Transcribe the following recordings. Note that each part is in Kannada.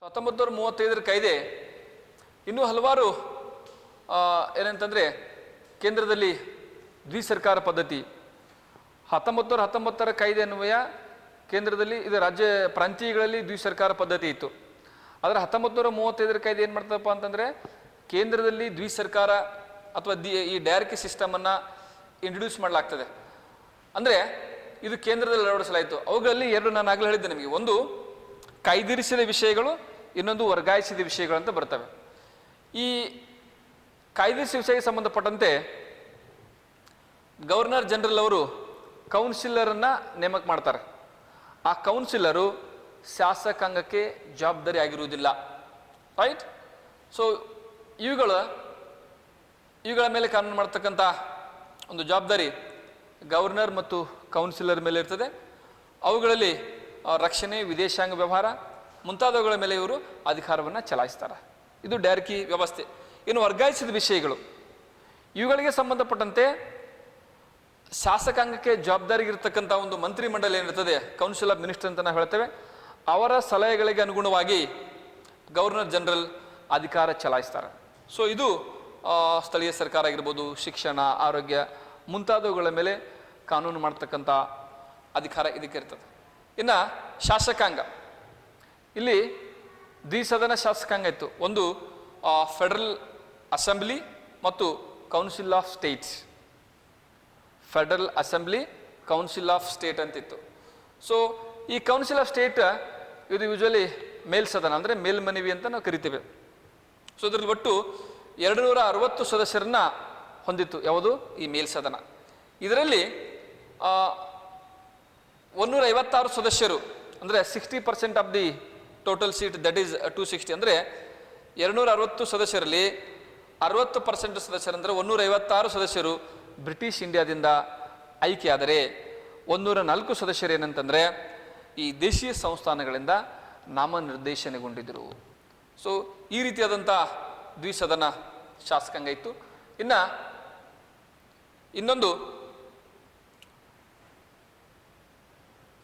1935 ಕಾಯ್ದೆ ಇನ್ನೂ ಹಲವಾರು ಏನಂತಂದರೆ ಕೇಂದ್ರದಲ್ಲಿ ದ್ವಿಸರ್ಕಾರ ಪದ್ಧತಿ 1919 ಕಾಯ್ದೆ ಅನ್ವಯ ಕೇಂದ್ರದಲ್ಲಿ ಇದು ರಾಜ್ಯ ಪ್ರಾಂತೀಯಗಳಲ್ಲಿ ದ್ವಿಸರ್ಕಾರ ಪದ್ಧತಿ ಇತ್ತು. ಆದರೆ 1935 ಕಾಯ್ದೆ ಏನು ಮಾಡ್ತದಪ್ಪ ಅಂತಂದರೆ ಕೇಂದ್ರದಲ್ಲಿ ದ್ವಿಸರ್ಕಾರ ಅಥವಾ ಈ ಡೈರಕಿ ಸಿಸ್ಟಮನ್ನು ಇಂಟ್ರೊಡ್ಯೂಸ್ ಮಾಡಲಾಗ್ತದೆ. ಅಂದರೆ ಇದು ಕೇಂದ್ರದಲ್ಲಿ ಅಳವಡಿಸಲಾಯಿತು. ಅವುಗಳಲ್ಲಿ ಎರಡು ನಾನು ಆಗಲೇ ಹೇಳಿದ್ದೆ ನಿಮಗೆ, ಒಂದು ಕಾಯ್ದಿರಿಸಿದ ವಿಷಯಗಳು, ಇನ್ನೊಂದು ವರ್ಗಾಯಿಸಿದ ವಿಷಯಗಳು ಅಂತ ಬರ್ತವೆ. ಈ ಕಾಯ್ದಿರಿಸಿದ ವಿಷಯಕ್ಕೆ ಸಂಬಂಧಪಟ್ಟಂತೆ ಗವರ್ನರ್ ಜನರಲ್ ಅವರು ಕೌನ್ಸಿಲರನ್ನು ನೇಮಕ ಮಾಡ್ತಾರೆ. ಆ ಕೌನ್ಸಿಲರು ಶಾಸಕಾಂಗಕ್ಕೆ ಜವಾಬ್ದಾರಿ ಆಗಿರುವುದಿಲ್ಲ, ರೈಟ್. ಸೊ ಇವುಗಳ ಮೇಲೆ ಕಾನೂನು ಮಾಡ್ತಕ್ಕಂಥ ಒಂದು ಜವಾಬ್ದಾರಿ ಗವರ್ನರ್ ಮತ್ತು ಕೌನ್ಸಿಲರ್ ಮೇಲೆ ಇರ್ತದೆ. ಅವುಗಳಲ್ಲಿ ರಕ್ಷಣೆ, ವಿದೇಶಾಂಗ ವ್ಯವಹಾರ ಮುಂತಾದವುಗಳ ಮೇಲೆ ಇವರು ಅಧಿಕಾರವನ್ನು ಚಲಾಯಿಸ್ತಾರೆ. ಇದು ಡೈರಕಿ ವ್ಯವಸ್ಥೆ. ಇನ್ನು ವರ್ಗಾಯಿಸಿದ ವಿಷಯಗಳು, ಇವುಗಳಿಗೆ ಸಂಬಂಧಪಟ್ಟಂತೆ ಶಾಸಕಾಂಗಕ್ಕೆ ಜವಾಬ್ದಾರಿಗಿರ್ತಕ್ಕಂಥ ಒಂದು ಮಂತ್ರಿ ಮಂಡಲ ಏನಿರ್ತದೆ, ಕೌನ್ಸಿಲ್ ಆಫ್ ಮಿನಿಸ್ಟರ್ ಅಂತ ನಾವು ಹೇಳ್ತೇವೆ, ಅವರ ಸಲಹೆಗಳಿಗೆ ಅನುಗುಣವಾಗಿ ಗವರ್ನರ್ ಜನರಲ್ ಅಧಿಕಾರ ಚಲಾಯಿಸ್ತಾರೆ. ಸೊ ಇದು ಸ್ಥಳೀಯ ಸರ್ಕಾರ ಆಗಿರ್ಬೋದು, ಶಿಕ್ಷಣ, ಆರೋಗ್ಯ ಮುಂತಾದವುಗಳ ಮೇಲೆ ಕಾನೂನು ಮಾಡ್ತಕ್ಕಂಥ ಅಧಿಕಾರ ಇದಕ್ಕೆ ಇರ್ತದೆ. ಇನ್ನು ಶಾಸಕಾಂಗ, ಇಲ್ಲಿ ದ್ವಿಸದನ ಶಾಸಕಾಂಗ ಇತ್ತು. ಒಂದು ಫೆಡರಲ್ ಅಸೆಂಬ್ಲಿ ಮತ್ತು council of states. Federal assembly, council of state ಅಂತಿತ್ತು. ಸೊ ಈ ಕೌನ್ಸಿಲ್ ಆಫ್ ಸ್ಟೇಟ್ ಇದು ಯೂಶಲಿ ಮೇಲ್ಸದನ ಅಂದರೆ ಮೇಲ್ಮನವಿ ಅಂತ ನಾವು ಕರಿತೇವೆ. ಸೊ ಇದರಲ್ಲಿ ಒಟ್ಟು 260 ಸದಸ್ಯರನ್ನ ಹೊಂದಿತ್ತು. ಯಾವುದು ಈ ಮೇಲ್ಸದನ. ಇದರಲ್ಲಿ 156 ಸದಸ್ಯರು ಅಂದರೆ 60% of the total seat, that is 260. ಅಂದರೆ 260 ಸದಸ್ಯರಲ್ಲಿ 60% ಸದಸ್ಯರು ಅಂದರೆ 156 ಸದಸ್ಯರು ಬ್ರಿಟಿಷ್ ಇಂಡಿಯಾದಿಂದ ಆಯ್ಕೆಯಾದರೆ 104 ಸದಸ್ಯರು ಏನಂತಂದರೆ ಈ ದೇಶೀಯ ಸಂಸ್ಥಾನಗಳಿಂದ ನಾಮನಿರ್ದೇಶನಗೊಂಡಿದ್ದರು. ಸೊ ಈ ರೀತಿಯಾದಂಥ ದ್ವಿಸದನ ಶಾಸಕಾಂಗ ಇತ್ತು. ಇನ್ನೊಂದು,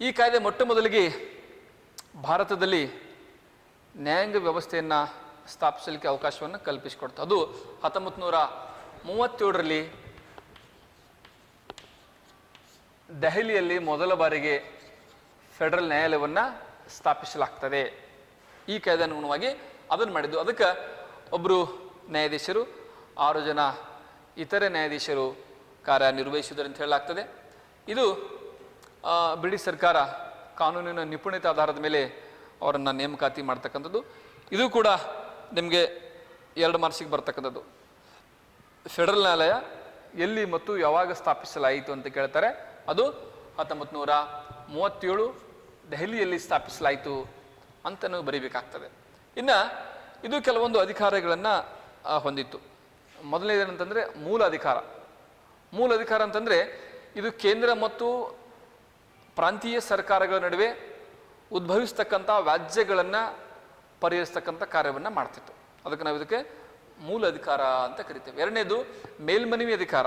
ಈ ಕಾಯ್ದೆ ಮೊಟ್ಟ ಮೊದಲಿಗೆ ಭಾರತದಲ್ಲಿ ನ್ಯಾಯಾಂಗ ವ್ಯವಸ್ಥೆಯನ್ನು ಸ್ಥಾಪಿಸಲಿಕ್ಕೆ ಅವಕಾಶವನ್ನು ಕಲ್ಪಿಸಿಕೊಡ್ತು. ಅದು 1937ರಲ್ಲಿ ದೆಹಲಿಯಲ್ಲಿ ಮೊದಲ ಬಾರಿಗೆ ಫೆಡರಲ್ ನ್ಯಾಯಾಲಯವನ್ನು ಸ್ಥಾಪಿಸಲಾಗ್ತದೆ. ಈ ಕಾಯ್ದೆ ಅನುಗುಣವಾಗಿ ಅದನ್ನು ಮಾಡಿದ್ದು. ಅದಕ್ಕೆ ಒಬ್ಬರು ನ್ಯಾಯಾಧೀಶರು, 6 ಜನ ಇತರೆ ನ್ಯಾಯಾಧೀಶರು ಕಾರ್ಯನಿರ್ವಹಿಸಿದರು ಅಂತ ಹೇಳಲಾಗ್ತದೆ. ಇದು ಬ್ರಿಟಿಷ್ ಸರ್ಕಾರ ಕಾನೂನಿನ ನಿಪುಣತೆ ಆಧಾರದ ಮೇಲೆ ಅವರನ್ನು ನೇಮಕಾತಿ ಮಾಡ್ತಕ್ಕಂಥದ್ದು. ಇದು ಕೂಡ ನಿಮಗೆ 2 ಮಾರ್ಕ್ಸಿಗೆ ಬರ್ತಕ್ಕಂಥದ್ದು. ಫೆಡರಲ್ ನ್ಯಾಯಾಲಯ ಎಲ್ಲಿ ಮತ್ತು ಯಾವಾಗ ಸ್ಥಾಪಿಸಲಾಯಿತು ಅಂತ ಕೇಳ್ತಾರೆ. ಅದು 1937 ದೆಹಲಿಯಲ್ಲಿ ಸ್ಥಾಪಿಸಲಾಯಿತು ಅಂತ ನಾವು ಬರೀಬೇಕಾಗ್ತದೆ. ಇನ್ನು ಇದು ಕೆಲವೊಂದು ಅಧಿಕಾರಗಳನ್ನು ಹೊಂದಿತ್ತು. ಮೊದಲನೇದೇನಂತಂದರೆ ಮೂಲ ಅಧಿಕಾರ. ಮೂಲ ಅಧಿಕಾರ ಅಂತಂದರೆ ಇದು ಕೇಂದ್ರ ಮತ್ತು ಪ್ರಾಂತೀಯ ಸರ್ಕಾರಗಳ ನಡುವೆ ಉದ್ಭವಿಸ್ತಕ್ಕಂಥ ವ್ಯಾಜ್ಯಗಳನ್ನು ಪರಿಹರಿಸ್ತಕ್ಕಂಥ ಕಾರ್ಯವನ್ನು ಮಾಡ್ತಿತ್ತು. ಅದಕ್ಕೆ ನಾವು ಇದಕ್ಕೆ ಮೂಲ ಅಧಿಕಾರ ಅಂತ ಕರಿತೇವೆ. ಎರಡನೇದು ಮೇಲ್ಮನವಿ ಅಧಿಕಾರ.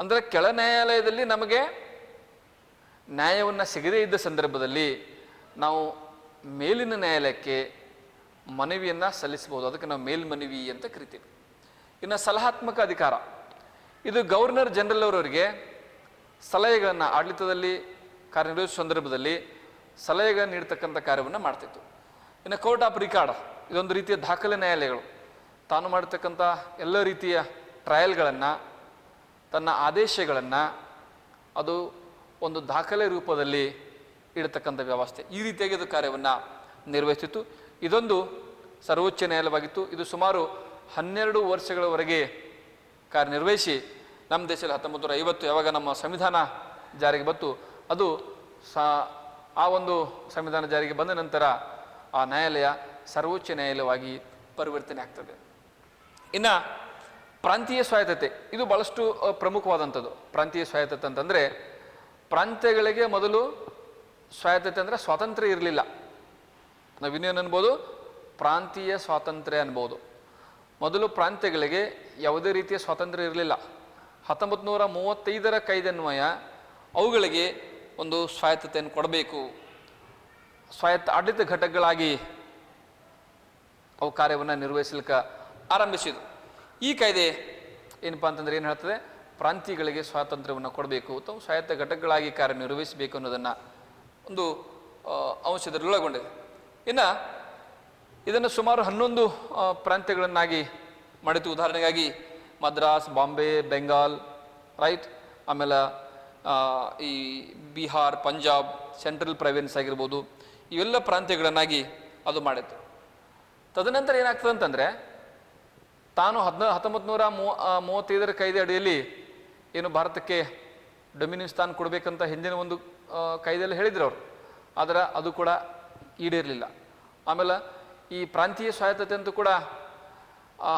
ಅಂದರೆ ಕೆಳ ನ್ಯಾಯಾಲಯದಲ್ಲಿ ನಮಗೆ ನ್ಯಾಯವನ್ನು ಸಿಗದೇ ಇದ್ದ ಸಂದರ್ಭದಲ್ಲಿ ನಾವು ಮೇಲಿನ ನ್ಯಾಯಾಲಯಕ್ಕೆ ಮನವಿಯನ್ನು ಸಲ್ಲಿಸಬಹುದು. ಅದಕ್ಕೆ ನಾವು ಮೇಲ್ಮನವಿ ಅಂತ ಕರಿತೀವಿ. ಇನ್ನು ಸಲಹಾತ್ಮಕ ಅಧಿಕಾರ, ಇದು ಗವರ್ನರ್ ಜನರಲ್ ಅವರವರಿಗೆ ಸಲಹೆಗಳನ್ನು ಆಡಳಿತದಲ್ಲಿ ಕಾರ್ಯನಿರ್ವಹಿಸುವ ಸಂದರ್ಭದಲ್ಲಿ ಸಲಹೆಗಳನ್ನು ನೀಡ್ತಕ್ಕಂಥ ಕಾರ್ಯವನ್ನು ಮಾಡ್ತಿತ್ತು. ಇನ್ನು ಕೋರ್ಟ್ ಆಫ್ ರಿಕಾರ್ಡ್, ಇದೊಂದು ರೀತಿಯ ದಾಖಲೆ ನ್ಯಾಯಾಲಯಗಳು. ತಾನು ಮಾಡಿರ್ತಕ್ಕಂಥ ಎಲ್ಲ ರೀತಿಯ ಟ್ರಯಲ್ಗಳನ್ನು, ತನ್ನ ಆದೇಶಗಳನ್ನು ಅದು ಒಂದು ದಾಖಲೆ ರೂಪದಲ್ಲಿ ಇಡತಕ್ಕಂಥ ವ್ಯವಸ್ಥೆ. ಈ ರೀತಿಯಾಗಿ ಇದು ಕಾರ್ಯವನ್ನು ನಿರ್ವಹಿಸ್ತಿತ್ತು. ಇದೊಂದು ಸರ್ವೋಚ್ಚ ನ್ಯಾಯಾಲಯವಾಗಿತ್ತು. ಇದು ಸುಮಾರು 12 ವರ್ಷಗಳವರೆಗೆ ಕಾರ್ಯನಿರ್ವಹಿಸಿ ನಮ್ಮ ದೇಶದಲ್ಲಿ 1950 ಯಾವಾಗ ನಮ್ಮ ಸಂವಿಧಾನ ಜಾರಿಗೆ ಬಂತು, ಅದು ಆ ಒಂದು ಸಂವಿಧಾನ ಜಾರಿಗೆ ಬಂದ ನಂತರ ಆ ನ್ಯಾಯಾಲಯ ಸರ್ವೋಚ್ಚ ನ್ಯಾಯಾಲಯವಾಗಿ ಪರಿವರ್ತನೆ ಆಗ್ತದೆ. ಇನ್ನು ಪ್ರಾಂತೀಯ ಸ್ವಾಯತ್ತತೆ, ಇದು ಭಾಳಷ್ಟು ಪ್ರಮುಖವಾದಂಥದ್ದು. ಪ್ರಾಂತೀಯ ಸ್ವಾಯತ್ತತೆ ಅಂತಂದರೆ ಪ್ರಾಂತ್ಯಗಳಿಗೆ ಮೊದಲು ಸ್ವಾಯತ್ತತೆ ಅಂದರೆ ಸ್ವಾತಂತ್ರ್ಯ ಇರಲಿಲ್ಲ. ನಾವು ಇನ್ನೇನು ಅನ್ಬೋದು, ಪ್ರಾಂತೀಯ ಸ್ವಾತಂತ್ರ್ಯ ಅನ್ಬೋದು. ಮೊದಲು ಪ್ರಾಂತ್ಯಗಳಿಗೆ ಯಾವುದೇ ರೀತಿಯ ಸ್ವಾತಂತ್ರ್ಯ ಇರಲಿಲ್ಲ. 1935ರ ಕಾಯ್ದೆನ್ವಯ ಅವುಗಳಿಗೆ ಒಂದು ಸ್ವಾಯತ್ತತೆಯನ್ನು ಕೊಡಬೇಕು, ಸ್ವಾಯತ್ತ ಆಡಳಿತ ಘಟಕಗಳಾಗಿ ಅವು ಕಾರ್ಯವನ್ನು ನಿರ್ವಹಿಸಲಿಕ್ಕೆ ಆರಂಭಿಸಿದರು. ಈ ಕಾಯ್ದೆ ಏನಪ್ಪ ಅಂತಂದ್ರೆ ಏನು ಹೇಳ್ತದೆ, ಪ್ರಾಂತ್ಯಗಳಿಗೆ ಸ್ವಾತಂತ್ರ್ಯವನ್ನು ಕೊಡಬೇಕು ಅಥವಾ ಸ್ವಾಯತ್ತ ಘಟಕಗಳಾಗಿ ಕಾರ್ಯನಿರ್ವಹಿಸಬೇಕು ಅನ್ನೋದನ್ನು ಒಂದು ಅಂಶದಲ್ಲಿ ಒಳಗೊಂಡಿದೆ. ಇನ್ನು ಇದನ್ನು ಸುಮಾರು 11 ಪ್ರಾಂತ್ಯಗಳನ್ನಾಗಿ ಮಾಡಿತು. ಉದಾಹರಣೆಗಾಗಿ ಮದ್ರಾಸ್, ಬಾಂಬೆ, ಬೆಂಗಾಲ್, ರೈಟ್, ಆಮೇಲೆ ಈ ಬಿಹಾರ್, ಪಂಜಾಬ್, ಸೆಂಟ್ರಲ್ ಪ್ರಾವಿನ್ಸ್ ಆಗಿರ್ಬೋದು, ಇವೆಲ್ಲ ಪ್ರಾಂತ್ಯಗಳನ್ನಾಗಿ ಅದು ಮಾಡಿತ್ತು. ತದನಂತರ ಏನಾಗ್ತದೆ ಅಂತಂದರೆ, ತಾನು 1935 ಕಾಯ್ದೆ ಅಡಿಯಲ್ಲಿ ಏನು ಭಾರತಕ್ಕೆ ಡೊಮಿನಿಯನ್ ಸ್ಥಾನ ಕೊಡಬೇಕಂತ ಹಿಂದಿನ ಒಂದು ಕಾಯ್ದೆಯಲ್ಲಿ ಹೇಳಿದ್ರು ಅವರು, ಆದರೆ ಅದು ಕೂಡ ಈಡೇರಲಿಲ್ಲ. ಆಮೇಲೆ ಈ ಪ್ರಾಂತೀಯ ಸ್ವಾಯತ್ತತೆ ಅಂತೂ ಕೂಡ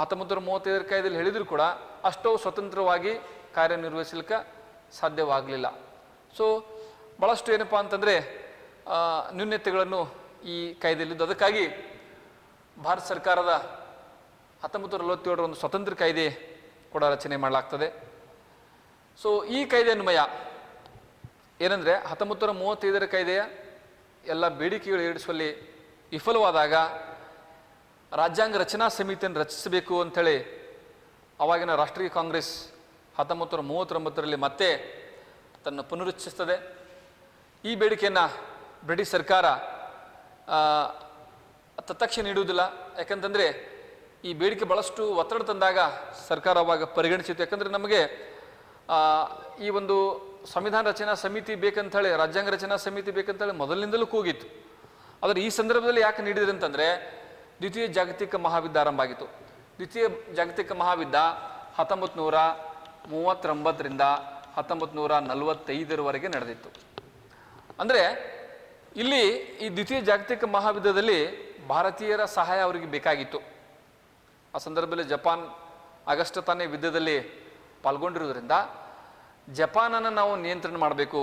1935 ಕಾಯ್ದೆಯಲ್ಲಿ ಹೇಳಿದ್ರು ಕೂಡ ಅಷ್ಟೋ ಸ್ವತಂತ್ರವಾಗಿ ಕಾರ್ಯನಿರ್ವಹಿಸಲಿಕ್ಕೆ ಸಾಧ್ಯವಾಗಲಿಲ್ಲ. ಸೊ ಭಾಳಷ್ಟು ಏನಪ್ಪ ಅಂತಂದರೆ ನ್ಯೂನ್ಯತೆಗಳನ್ನು ಈ ಕಾಯ್ದೆಯಲ್ಲಿದ್ದು, ಅದಕ್ಕಾಗಿ ಭಾರತ ಸರ್ಕಾರದ 1947 ಒಂದು ಸ್ವತಂತ್ರ ಕಾಯ್ದೆ ಕೂಡ ರಚನೆ ಮಾಡಲಾಗ್ತದೆ. ಸೊ ಈ ಕಾಯ್ದೆ ಅನ್ವಯ ಏನಂದರೆ 1935 ಕಾಯ್ದೆಯ ಎಲ್ಲ ಬೇಡಿಕೆಗಳು ಈಡೇರಿಸುವಲ್ಲಿ ವಿಫಲವಾದಾಗ ರಾಜ್ಯಾಂಗ ರಚನಾ ಸಮಿತಿಯನ್ನು ರಚಿಸಬೇಕು ಅಂಥೇಳಿ ಆವಾಗಿನ ರಾಷ್ಟ್ರೀಯ ಕಾಂಗ್ರೆಸ್ 1939 ಮತ್ತೆ ತನ್ನ ಪುನರುಚ್ಚರಿಸ್ತದೆ. ಈ ಬೇಡಿಕೆಯನ್ನು ಬ್ರಿಟಿಷ್ ಸರ್ಕಾರ ತತ್ಕ್ಷಣ ನೀಡುವುದಿಲ್ಲ. ಯಾಕಂತಂದರೆ ಈ ಬೇಡಿಕೆ ಭಾಳಷ್ಟು ಒತ್ತಡ ತಂದಾಗ ಸರ್ಕಾರ ಅವಾಗ ಪರಿಗಣಿಸಿತ್ತು. ಯಾಕಂದರೆ ನಮಗೆ ಈ ಒಂದು ಸಂವಿಧಾನ ರಚನಾ ಸಮಿತಿ ಬೇಕಂತೇಳಿ, ರಾಜ್ಯಾಂಗ ರಚನಾ ಸಮಿತಿ ಬೇಕಂತೇಳಿ ಮೊದಲಿನಿಂದಲೂ ಕೂಗಿತ್ತು. ಆದರೆ ಈ ಸಂದರ್ಭದಲ್ಲಿ ಯಾಕೆ ನೀಡಿದ್ರು ಅಂತಂದರೆ, ದ್ವಿತೀಯ ಜಾಗತಿಕ ಮಹಾಯುದ್ಧ ಆರಂಭ ಆಗಿತ್ತು. ದ್ವಿತೀಯ ಜಾಗತಿಕ ಮಹಾಯುದ್ಧ 1939ರಿಂದ 1945 ನಡೆದಿತ್ತು. ಅಂದರೆ ಇಲ್ಲಿ ಈ ದ್ವಿತೀಯ ಜಾಗತಿಕ ಮಹಾಯುದ್ಧದಲ್ಲಿ ಭಾರತೀಯರ ಸಹಾಯ ಅವರಿಗೆ ಬೇಕಾಗಿತ್ತು. ಆ ಸಂದರ್ಭದಲ್ಲಿ ಜಪಾನ್ ಆಗಸ್ಟ್ ತಾನೇ ಯುದ್ಧದಲ್ಲಿ ಪಾಲ್ಗೊಂಡಿರೋದ್ರಿಂದ ಜಪಾನನ್ನು ನಾವು ನಿಯಂತ್ರಣ ಮಾಡಬೇಕು,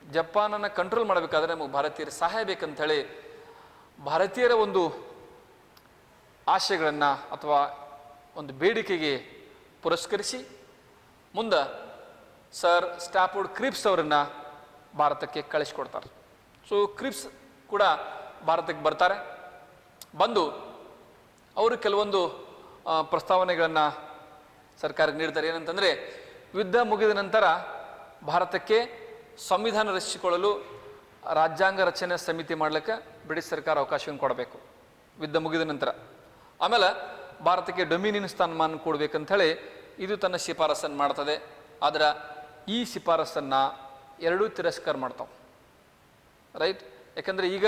ಜಪಾನನ್ನು ಕಂಟ್ರೋಲ್ ಮಾಡಬೇಕಾದ್ರೆ ನಮಗೆ ಭಾರತೀಯರ ಸಹಾಯ ಬೇಕಂಥೇಳಿ ಭಾರತೀಯರ ಒಂದು ಆಶಯಗಳನ್ನು ಅಥವಾ ಒಂದು ಬೇಡಿಕೆಗೆ ಪುರಸ್ಕರಿಸಿ ಮುಂದೆ ಸರ್ ಸ್ಟ್ಯಾಫೋರ್ಡ್ ಕ್ರಿಪ್ಸ್ ಅವರನ್ನು ಭಾರತಕ್ಕೆ ಕಳಿಸ್ಕೊಡ್ತಾರೆ. ಸೊ ಕ್ರಿಪ್ಸ್ ಕೂಡ ಭಾರತಕ್ಕೆ ಬರ್ತಾರೆ. ಬಂದು ಅವರು ಕೆಲವೊಂದು ಪ್ರಸ್ತಾವನೆಗಳನ್ನು ಸರ್ಕಾರಕ್ಕೆ ನೀಡ್ತಾರೆ. ಏನಂತಂದರೆ, ಯುದ್ಧ ಮುಗಿದ ನಂತರ ಭಾರತಕ್ಕೆ ಸಂವಿಧಾನ ರಚಿಸಿಕೊಳ್ಳಲು ರಾಜ್ಯಾಂಗ ರಚನೆ ಸಮಿತಿ ಮಾಡಲಿಕ್ಕೆ ಬ್ರಿಟಿಷ್ ಸರ್ಕಾರ ಅವಕಾಶವನ್ನು ಕೊಡಬೇಕು ಯುದ್ಧ ಮುಗಿದ ನಂತರ. ಆಮೇಲೆ ಭಾರತಕ್ಕೆ ಡೊಮಿನಿಯನ್ ಸ್ಥಾನಮಾನ ಕೊಡಬೇಕಂಥೇಳಿ ಇದು ತನ್ನ ಶಿಫಾರಸನ್ನು ಮಾಡ್ತದೆ. ಆದರೆ ಈ ಶಿಫಾರಸನ್ನು ಎರಡೂ ತಿರಸ್ಕಾರ ಮಾಡ್ತಾವೆ, ರೈಟ್. ಯಾಕಂದರೆ ಈಗ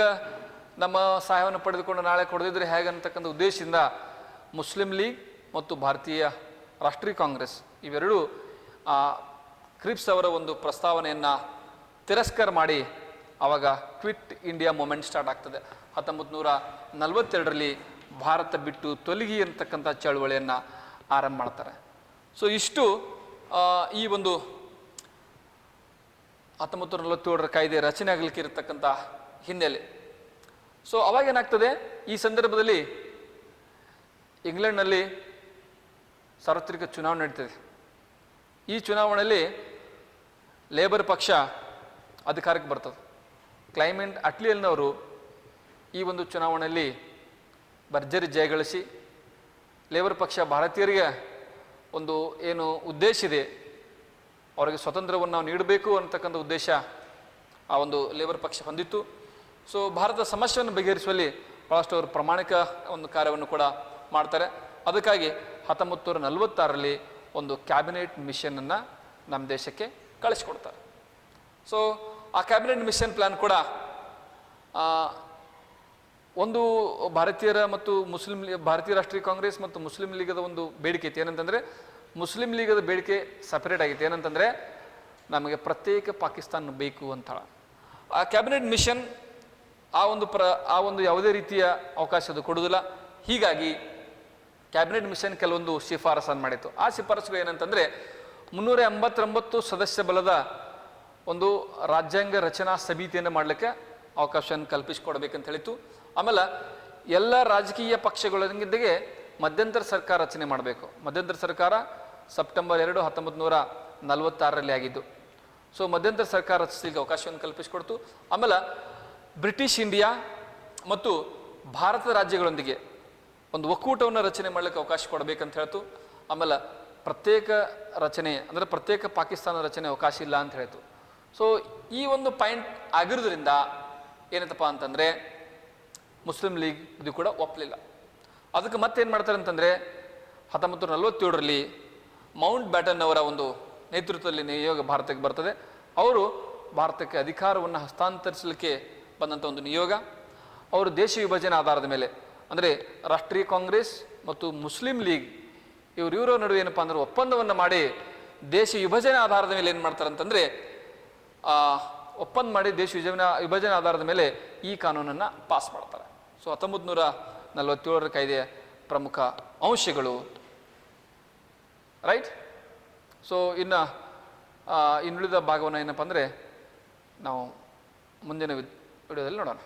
ನಮ್ಮ ಸಹಾಯವನ್ನು ಪಡೆದುಕೊಂಡು ನಾಳೆ ಕೊಡದಿದ್ರೆ ಹೇಗೆ ಅಂತಕ್ಕಂಥ ಉದ್ದೇಶದಿಂದ ಮುಸ್ಲಿಂ ಲೀಗ್ ಮತ್ತು ಭಾರತೀಯ ರಾಷ್ಟ್ರೀಯ ಕಾಂಗ್ರೆಸ್ ಇವೆರಡೂ ಕ್ರಿಪ್ಸ್ ಅವರ ಒಂದು ಪ್ರಸ್ತಾವನೆಯನ್ನು ತಿರಸ್ಕಾರ ಮಾಡಿ ಆವಾಗ ಕ್ವಿಟ್ ಇಂಡಿಯಾ ಮೂಮೆಂಟ್ ಸ್ಟಾರ್ಟ್ ಆಗ್ತದೆ. 1942ರಲ್ಲಿ ಭಾರತ ಬಿಟ್ಟು ತೊಲಗಿ ಅಂತಕ್ಕಂಥ ಚಳವಳಿಯನ್ನು ಆರಂಭ ಮಾಡ್ತಾರೆ. ಸೊ ಇಷ್ಟು ಈ ಒಂದು 1947 ಕಾಯ್ದೆ ರಚನೆ ಆಗಲಿಕ್ಕೆ ಇರತಕ್ಕಂಥ ಹಿನ್ನೆಲೆ. ಸೊ ಅವಾಗೇನಾಗ್ತದೆ, ಈ ಸಂದರ್ಭದಲ್ಲಿ ಇಂಗ್ಲೆಂಡ್ನಲ್ಲಿ ಸಾರ್ವತ್ರಿಕ ಚುನಾವಣೆ ನಡೀತದೆ. ಈ ಚುನಾವಣೆಯಲ್ಲಿ ಲೇಬರ್ ಪಕ್ಷ ಅಧಿಕಾರಕ್ಕೆ ಬರ್ತದೆ. ಕ್ಲೈಮೆಂಟ್ ಅಟ್ಲಿಯಲ್ನವರು ಈ ಒಂದು ಚುನಾವಣೆಯಲ್ಲಿ ಭರ್ಜರಿ ಜಯಗಳಿಸಿ ಲೇಬರ್ ಪಕ್ಷ ಭಾರತೀಯರಿಗೆ ಒಂದು ಏನು ಉದ್ದೇಶ ಇದೆ, ಅವರಿಗೆ ಸ್ವತಂತ್ರವನ್ನು ನಾವು ನೀಡಬೇಕು ಅಂತಕ್ಕಂಥ ಉದ್ದೇಶ ಆ ಒಂದು ಲೇಬರ್ ಪಕ್ಷ ಹೊಂದಿತ್ತು. ಸೊ ಭಾರತದ ಸಮಸ್ಯೆಯನ್ನು ಬಗೆಹರಿಸುವಲ್ಲಿ ಭಾಳಷ್ಟು ಅವರು ಪ್ರಾಮಾಣಿಕ ಒಂದು ಕಾರ್ಯವನ್ನು ಕೂಡ ಮಾಡ್ತಾರೆ. ಅದಕ್ಕಾಗಿ 1946ರಲ್ಲಿ ಒಂದು ಕ್ಯಾಬಿನೆಟ್ ಮಿಷನನ್ನು ನಮ್ಮ ದೇಶಕ್ಕೆ ಕಳಿಸ್ಕೊಡ್ತಾರೆ. ಸೊ ಆ ಕ್ಯಾಬಿನೆಟ್ ಮಿಷನ್ ಪ್ಲ್ಯಾನ್ ಕೂಡ ಒಂದು ಭಾರತೀಯರ ಮತ್ತು ಭಾರತೀಯ ರಾಷ್ಟ್ರೀಯ ಕಾಂಗ್ರೆಸ್ ಮತ್ತು ಮುಸ್ಲಿಂ ಲೀಗದ ಒಂದು ಬೇಡಿಕೆ ಇತ್ತು. ಏನಂತಂದರೆ, ಮುಸ್ಲಿಂ ಲೀಗದ ಬೇಡಿಕೆ ಸಪರೇಟ್ ಆಗಿತ್ತು. ಏನಂತಂದರೆ, ನಮಗೆ ಪ್ರತ್ಯೇಕ ಪಾಕಿಸ್ತಾನ ಬೇಕು ಅಂತ. ಆ ಕ್ಯಾಬಿನೆಟ್ ಮಿಷನ್ ಆ ಒಂದು ಯಾವುದೇ ರೀತಿಯ ಅವಕಾಶ ಅದು ಕೊಡುವುದಿಲ್ಲ. ಹೀಗಾಗಿ ಕ್ಯಾಬಿನೆಟ್ ಮಿಷನ್ ಕೆಲವೊಂದು ಶಿಫಾರಸನ್ನು ಮಾಡಿತ್ತು. ಆ ಶಿಫಾರಸುಗಳು ಏನಂತಂದರೆ, 389 ಸದಸ್ಯ ಬಲದ ಒಂದು ರಾಜ್ಯಾಂಗ ರಚನಾ ಸಮಿತಿಯನ್ನು ಮಾಡಲಿಕ್ಕೆ ಅವಕಾಶವನ್ನು ಕಲ್ಪಿಸಿಕೊಡ್ಬೇಕಂತ ಹೇಳಿತ್ತು. ಆಮೇಲೆ ಎಲ್ಲ ರಾಜಕೀಯ ಪಕ್ಷಗಳೊಂದಿಗೆ ಮಧ್ಯಂತರ ಸರ್ಕಾರ ರಚನೆ ಮಾಡಬೇಕು. ಮಧ್ಯಂತರ ಸರ್ಕಾರ ಸೆಪ್ಟೆಂಬರ್ 2, 1946ರಲ್ಲಿ ಆಗಿದ್ದು. ಸೊ ಮಧ್ಯಂತರ ಸರ್ಕಾರ ರಚಿಸಲಿಕ್ಕೆ ಅವಕಾಶವನ್ನು ಕಲ್ಪಿಸಿಕೊಡ್ತು. ಆಮೇಲೆ ಬ್ರಿಟಿಷ್ ಇಂಡಿಯಾ ಮತ್ತು ಭಾರತದ ರಾಜ್ಯಗಳೊಂದಿಗೆ ಒಂದು ಒಕ್ಕೂಟವನ್ನು ರಚನೆ ಮಾಡಲಿಕ್ಕೆ ಅವಕಾಶ ಕೊಡಬೇಕಂತ ಹೇಳ್ತು. ಆಮೇಲೆ ಪ್ರತ್ಯೇಕ ರಚನೆ ಅಂದರೆ ಪ್ರತ್ಯೇಕ ಪಾಕಿಸ್ತಾನ ರಚನೆ ಅವಕಾಶ ಇಲ್ಲ ಅಂತ ಹೇಳ್ತು. ಸೊ ಈ ಒಂದು ಪಾಯಿಂಟ್ ಆಗಿರೋದ್ರಿಂದ ಏನಂತಪ್ಪ ಅಂತಂದರೆ ಮುಸ್ಲಿಂ ಲೀಗ್ ಇದು ಕೂಡ ಒಪ್ಪಲಿಲ್ಲ. ಅದಕ್ಕೆ ಮತ್ತೇನು ಮಾಡ್ತಾರೆ ಅಂತಂದರೆ 1947ರಲ್ಲಿ ಮೌಂಟ್ ಬ್ಯಾಟನ್ ಅವರ ಒಂದು ನೇತೃತ್ವದಲ್ಲಿ ನಿಯೋಗ ಭಾರತಕ್ಕೆ ಬರ್ತದೆ. ಅವರು ಭಾರತಕ್ಕೆ ಅಧಿಕಾರವನ್ನು ಹಸ್ತಾಂತರಿಸಲಿಕ್ಕೆ ಬಂದಂಥ ಒಂದು ನಿಯೋಗ. ಅವರು ದೇಶ ವಿಭಜನೆ ಆಧಾರದ ಮೇಲೆ ಅಂದರೆ ರಾಷ್ಟ್ರೀಯ ಕಾಂಗ್ರೆಸ್ ಮತ್ತು ಮುಸ್ಲಿಂ ಲೀಗ್ ಇವರ ನಡುವೆ ಏನಪ್ಪ ಅಂದ್ರೆ ಒಪ್ಪಂದವನ್ನು ಮಾಡಿ ದೇಶ ವಿಭಜನೆ ಆಧಾರದ ಮೇಲೆ ಏನು ಮಾಡ್ತಾರೆ ಅಂತಂದರೆ ಒಪ್ಪಂದ ಮಾಡಿ ದೇಶ ವಿಭಜನೆ ಆಧಾರದ ಮೇಲೆ ಈ ಕಾನೂನನ್ನು ಪಾಸ್ ಮಾಡ್ತಾರೆ. ಸೊ 1947ರ ಕಾಯ್ದೆಯ ಪ್ರಮುಖ ಅಂಶಗಳು. ರೈಟ್. ಸೊ ಇನ್ನುಳಿದ ಭಾಗವನ್ನು ಏನಪ್ಪ ಅಂದರೆ ನಾವು ಮುಂದಿನ ವಿಡಿಯೋದಲ್ಲಿ ನೋಡೋಣ.